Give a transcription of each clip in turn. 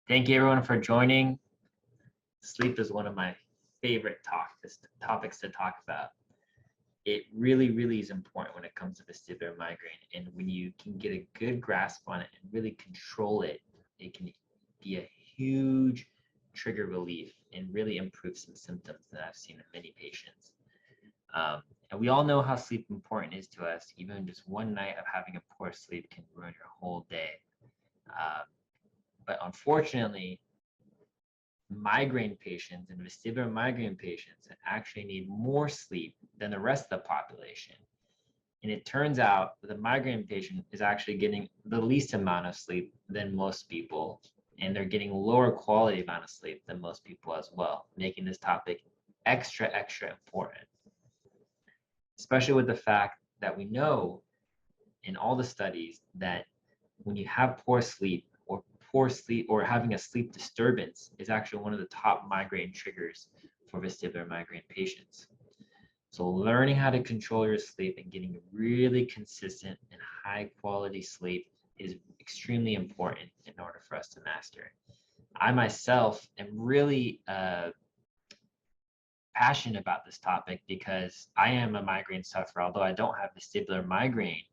Thank you everyone for joining. Sleep is one of my favorite topics to talk about. It really is important when it comes to vestibular migraine. And when you can get a good grasp on it and really control it, it can be a huge trigger relief and really improve some symptoms that I've seen in many patients. And we all know how sleep important is to us. Even just one night of having a poor sleep can ruin your whole day. But unfortunately, migraine patients and vestibular migraine patients actually need more sleep than the rest of the population. And it turns out the migraine patient is actually getting the least amount of sleep than most people, and they're getting lower quality amount of sleep than most people as well, making this topic extra important, especially with the fact that we know in all the studies that when you have poor sleep or having a sleep disturbance is actually one of the top migraine triggers for vestibular migraine patients. So learning how to control your sleep and getting really consistent and high quality sleep is extremely important in order for us to master. I myself am really passionate about this topic because I am a migraine sufferer, although I don't have vestibular migraine,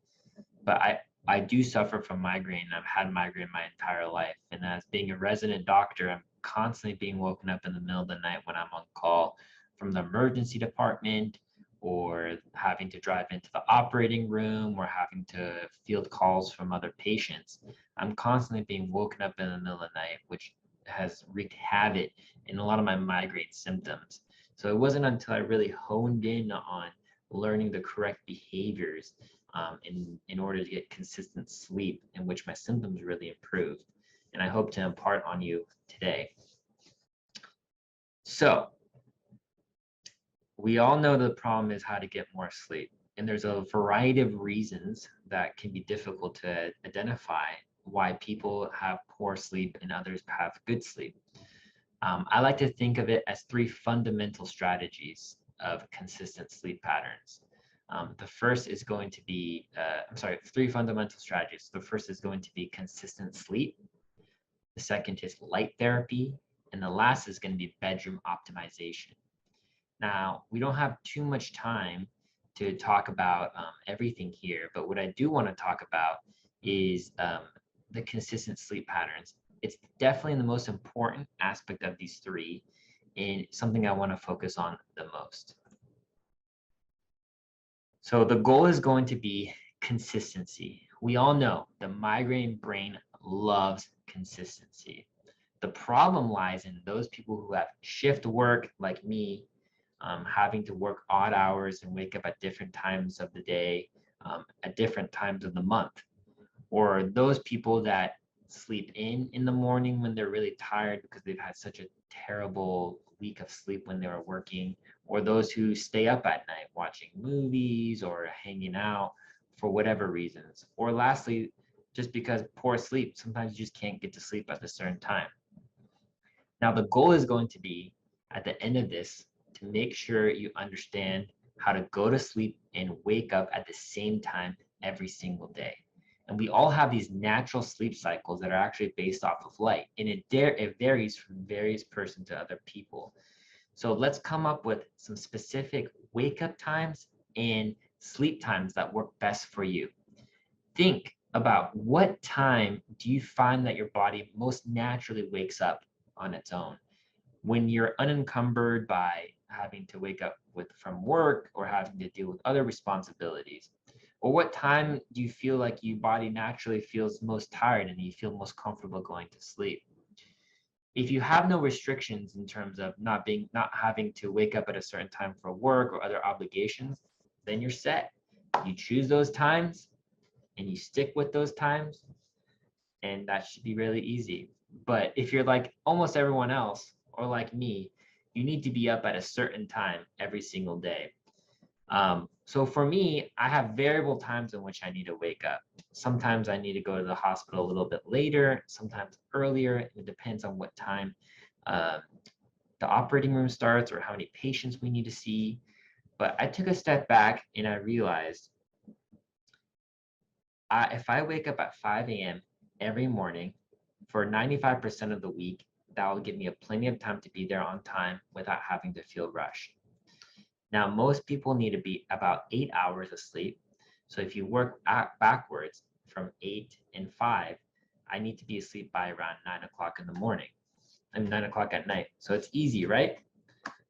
but I do suffer from migraine. I've had migraine my entire life. And as being a resident doctor, I'm constantly being woken up in the middle of the night when I'm on call from the emergency department, or having to drive into the operating room, or having to field calls from other patients. I'm constantly being woken up in the middle of the night, which has wreaked havoc in a lot of my migraine symptoms. So it wasn't until I really honed in on learning the correct behaviors in order to get consistent sleep, in which my symptoms really improved. And I hope to impart on you today. So we all know the problem is how to get more sleep. And there's a variety of reasons that can be difficult to identify why people have poor sleep and others have good sleep. I like to think of it as three fundamental strategies of consistent sleep patterns. The first is going to be, three fundamental strategies. The first is going to be consistent sleep. The second is light therapy. And the last is going to be bedroom optimization. Now, we don't have too much time to talk about everything here, but what I do want to talk about is the consistent sleep patterns. It's definitely the most important aspect of these three, and something I want to focus on the most. So the goal is going to be consistency. We all know the migraine brain loves consistency. The problem lies in those people who have shift work like me, having to work odd hours and wake up at different times of the day, at different times of the month, or those people that sleep in the morning when they're really tired because they've had such a terrible week of sleep when they were working, or those who stay up at night watching movies or hanging out for whatever reasons. Or lastly, just because poor sleep, sometimes you just can't get to sleep at a certain time. Now, the goal is going to be at the end of this to make sure you understand how to go to sleep and wake up at the same time every single day. And we all have these natural sleep cycles that are actually based off of light, and it varies from various person to other people. So let's come up with some specific wake up times and sleep times that work best for you. Think about what time do you find that your body most naturally wakes up on its own? When you're unencumbered by having to wake up from work or having to deal with other responsibilities? Or what time do you feel like your body naturally feels most tired and you feel most comfortable going to sleep? If you have no restrictions in terms of not having to wake up at a certain time for work or other obligations, then you're set. You choose those times and you stick with those times, and that should be really easy. But if you're like almost everyone else, or like me, you need to be up at a certain time every single day. So for me, I have variable times in which I need to wake up. Sometimes I need to go to the hospital a little bit later, sometimes earlier. It depends on what time the operating room starts or how many patients we need to see. But I took a step back and I realized if I wake up at 5 a.m. every morning, For 95% of the week, that will give me plenty of time to be there on time without having to feel rushed. Now, most people need to be about 8 hours of sleep. So if you work backwards from 8 and 5, I need to be asleep by around 9 o'clock in the morning and 9 o'clock at night. So it's easy, right?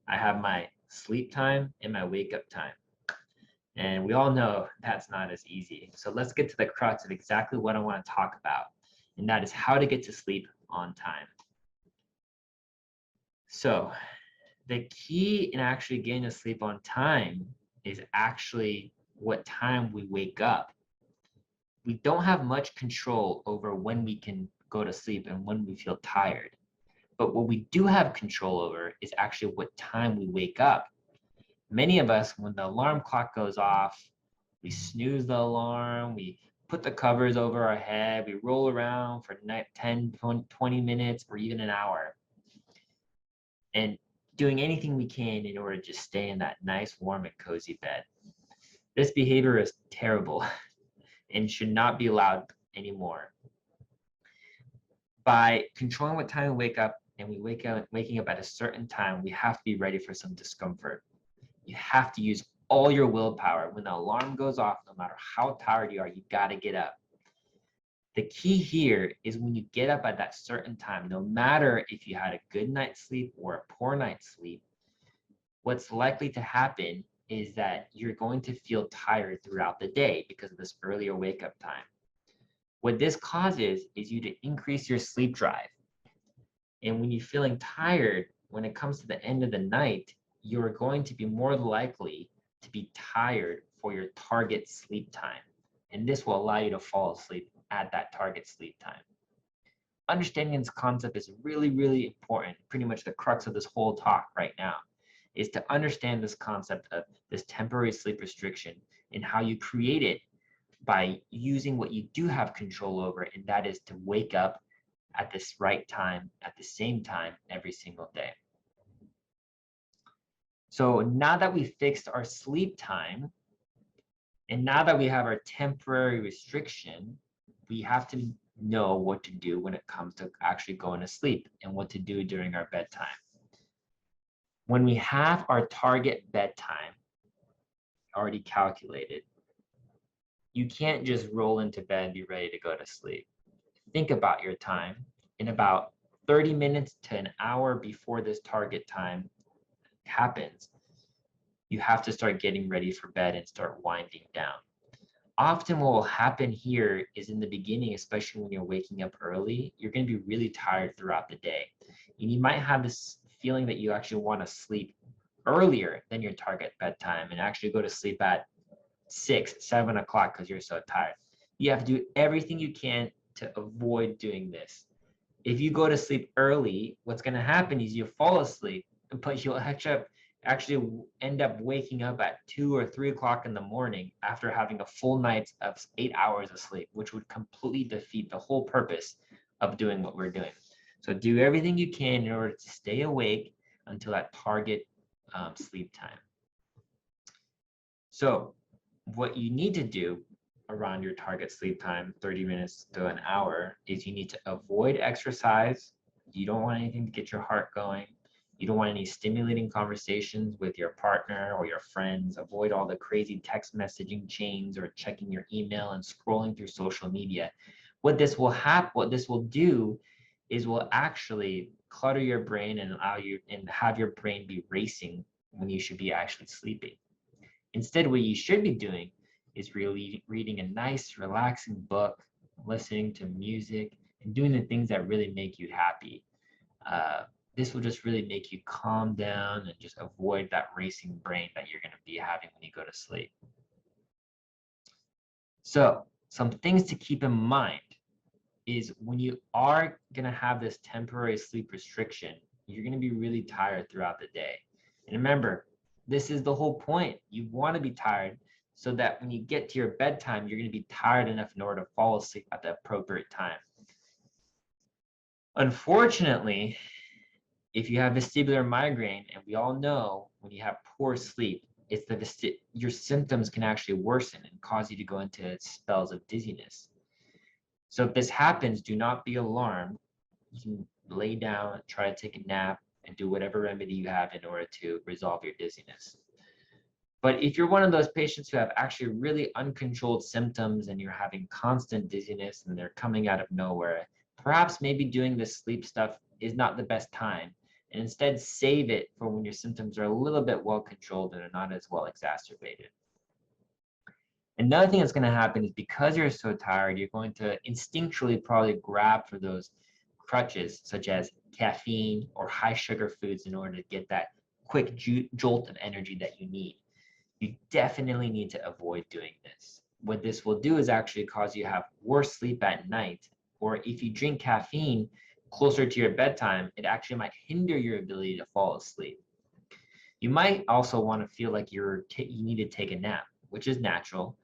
I have my sleep time and my wake up time. And we all know that's not as easy. So let's get to the crux of exactly what I want to talk about, and that is how to get to sleep on time. So the key in actually getting to sleep on time is actually what time we wake up. We don't have much control over when we can go to sleep and when we feel tired. But what we do have control over is actually what time we wake up. Many of us, when the alarm clock goes off, we snooze the alarm, we put the covers over our head, we roll around for 10, 20 minutes, or even an hour, and doing anything we can in order to just stay in that nice, warm, and cozy bed. This behavior is terrible and should not be allowed anymore. By controlling what time we wake up and waking up at a certain time, we have to be ready for some discomfort. You have to use all your willpower. When the alarm goes off, no matter how tired you are, you got to get up. The key here is when you get up at that certain time, no matter if you had a good night's sleep or a poor night's sleep, what's likely to happen is that you're going to feel tired throughout the day because of this earlier wake up time. What this causes is you to increase your sleep drive. And when you're feeling tired, when it comes to the end of the night, you're going to be more likely to be tired for your target sleep time. And this will allow you to fall asleep at that target sleep time. Understanding this concept is really, really important. Pretty much the crux of this whole talk right now is to understand this concept of this temporary sleep restriction and how you create it by using what you do have control over, and that is to wake up at this right time, at the same time, every single day. So now that we fixed our sleep time, and now that we have our temporary restriction, we have to know what to do when it comes to actually going to sleep and what to do during our bedtime. When we have our target bedtime already calculated, you can't just roll into bed and be ready to go to sleep. Think about your time. In about 30 minutes to an hour before this target time happens, you have to start getting ready for bed and start winding down. Often what will happen here is in the beginning, especially when you're waking up early, you're going to be really tired throughout the day. And you might have this feeling that you actually want to sleep earlier than your target bedtime and actually go to sleep at 6, 7 o'clock because you're so tired. You have to do everything you can to avoid doing this. If you go to sleep early, what's going to happen is you'll fall asleep, but you'll actually end up waking up at 2 or 3 o'clock in the morning after having a full night of 8 hours of sleep, which would completely defeat the whole purpose of doing what we're doing. So do everything you can in order to stay awake until that target sleep time. So what you need to do around your target sleep time, 30 minutes to an hour, is you need to avoid exercise. You don't want anything to get your heart going. You don't want any stimulating conversations with your partner or your friends. Avoid all the crazy text messaging chains or checking your email and scrolling through social media. What this will do is will actually clutter your brain and allow you and have your brain be racing when you should be actually sleeping. Instead, what you should be doing is really reading a nice, relaxing book, listening to music, and doing the things that really make you happy. This will just really make you calm down and just avoid that racing brain that you're going to be having when you go to sleep. So, some things to keep in mind is when you are going to have this temporary sleep restriction, you're going to be really tired throughout the day. And remember, this is the whole point. You want to be tired so that when you get to your bedtime, you're going to be tired enough in order to fall asleep at the appropriate time. Unfortunately, if you have vestibular migraine, and we all know when you have poor sleep, your symptoms can actually worsen and cause you to go into spells of dizziness. So if this happens, do not be alarmed. you can lay down, try to take a nap, and do whatever remedy you have in order to resolve your dizziness. But if you're one of those patients who have actually really uncontrolled symptoms and you're having constant dizziness and they're coming out of nowhere, perhaps maybe doing this sleep stuff is not the best time. And instead, save it for when your symptoms are a little bit well controlled and are not as well exacerbated. Another thing that's going to happen is because you're so tired, you're going to instinctually probably grab for those crutches, such as caffeine or high sugar foods, in order to get that quick jolt of energy that you need. You definitely need to avoid doing this. What this will do is actually cause you to have worse sleep at night, or if you drink caffeine closer to your bedtime, it actually might hinder your ability to fall asleep. You might also want to feel like you need to take a nap, which is natural.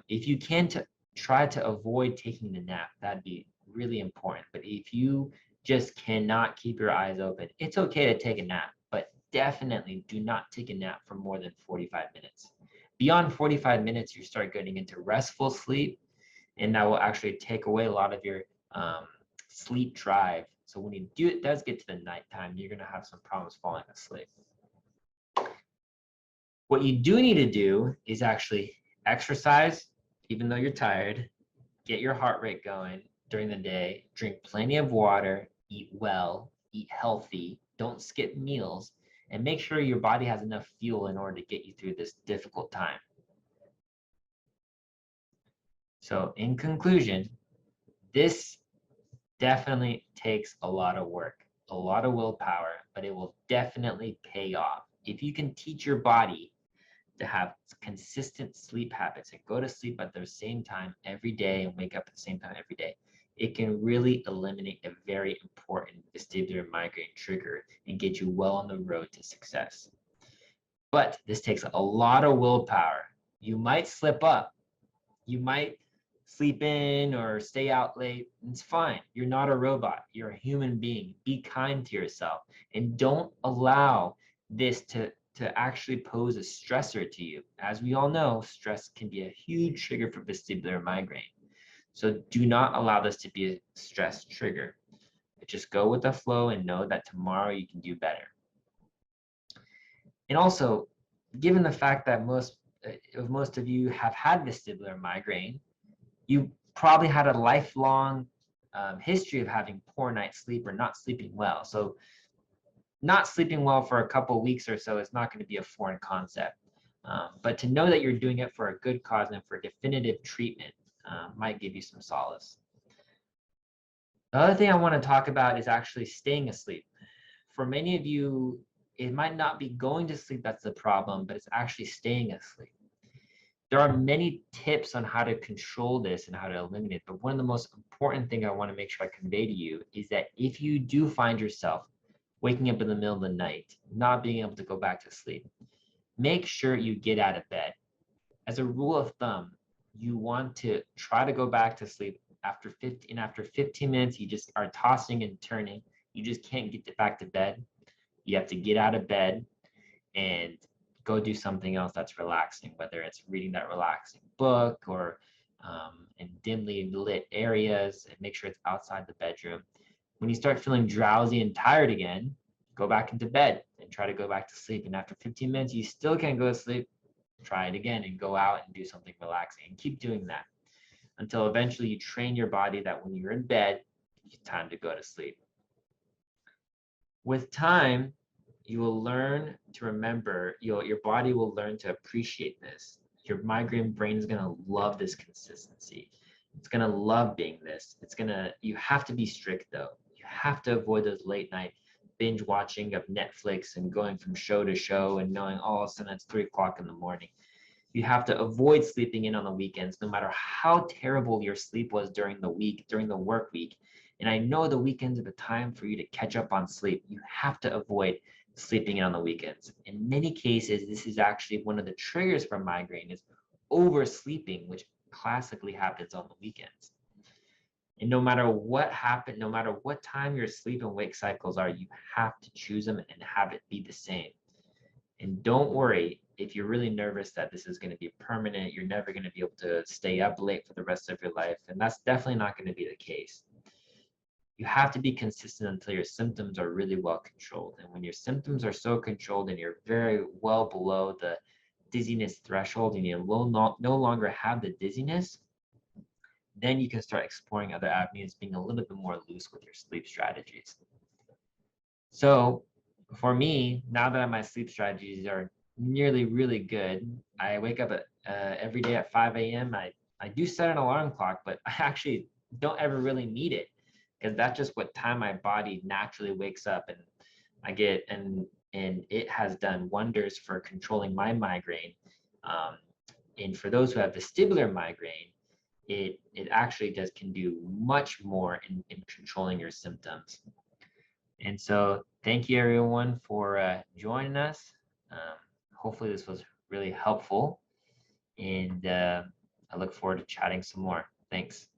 If you can try to avoid taking the nap, that'd be really important. But if you just cannot keep your eyes open, it's okay to take a nap, but definitely do not take a nap for more than 45 minutes. Beyond 45 minutes, you start getting into restful sleep, and that will actually take away a lot of your sleep drive. So when it does get to the nighttime, you're going to have some problems falling asleep. What you do need to do is actually exercise, even though you're tired, get your heart rate going during the day, drink plenty of water, eat well, eat healthy, don't skip meals, and make sure your body has enough fuel in order to get you through this difficult time. So in conclusion, this definitely takes a lot of work, a lot of willpower, but it will definitely pay off. If you can teach your body to have consistent sleep habits and go to sleep at the same time every day and wake up at the same time every day, it can really eliminate a very important vestibular migraine trigger and get you well on the road to success. But this takes a lot of willpower. You might slip up. You might sleep in or stay out late. It's fine. You're not a robot. You're a human being. Be kind to yourself and don't allow this to actually pose a stressor to you. As we all know, stress can be a huge trigger for vestibular migraine. So do not allow this to be a stress trigger. Just go with the flow and know that tomorrow you can do better. And also, given the fact that most of you have had vestibular migraine, you probably had a lifelong history of having poor night's sleep or not sleeping well. So not sleeping well for a couple of weeks or so is not going to be a foreign concept. But to know that you're doing it for a good cause and for definitive treatment might give you some solace. The other thing I want to talk about is actually staying asleep. For many of you, it might not be going to sleep that's the problem, but it's actually staying asleep. There are many tips on how to control this and how to eliminate it, but one of the most important things I want to make sure I convey to you is that if you do find yourself waking up in the middle of the night, not being able to go back to sleep, make sure you get out of bed. As a rule of thumb, you want to try to go back to sleep after 15 minutes, you just are tossing and turning. You just can't get back to bed. You have to get out of bed and go do something else that's relaxing, whether it's reading that relaxing book or in dimly lit areas, and make sure it's outside the bedroom. When you start feeling drowsy and tired again, go back into bed and try to go back to sleep. And after 15 minutes, you still can't go to sleep, try it again and go out and do something relaxing and keep doing that until eventually you train your body that when you're in bed, it's time to go to sleep. With time, you will learn to remember, your body will learn to appreciate this. Your migraine brain is going to love this consistency. It's going to love being this. You have to be strict though. You have to avoid those late night binge watching of Netflix and going from show to show and knowing all of a sudden it's 3 o'clock in the morning. You have to avoid sleeping in on the weekends, no matter how terrible your sleep was during the week, during the work week. And I know the weekends are the time for you to catch up on sleep. You have to avoid sleeping in on the weekends. In many cases, this is actually one of the triggers for migraine is oversleeping, which classically happens on the weekends. And no matter what happened, no matter what time your sleep and wake cycles are, you have to choose them and have it be the same. And don't worry if you're really nervous that this is going to be permanent, you're never going to be able to stay up late for the rest of your life. And that's definitely not going to be the case. you have to be consistent until your symptoms are really well controlled. And when your symptoms are so controlled and you're very well below the dizziness threshold and you no longer have the dizziness, then you can start exploring other avenues, being a little bit more loose with your sleep strategies. So for me, now that my sleep strategies are nearly really good, I wake up every day at 5 a.m. I do set an alarm clock, but I actually don't ever really need it because that's just what time my body naturally wakes up, and I get and it has done wonders for controlling my migraine. Um, and for those who have vestibular migraine, it actually can do much more in controlling your symptoms. And so thank you everyone for joining us. Hopefully this was really helpful, and I look forward to chatting some more. Thanks.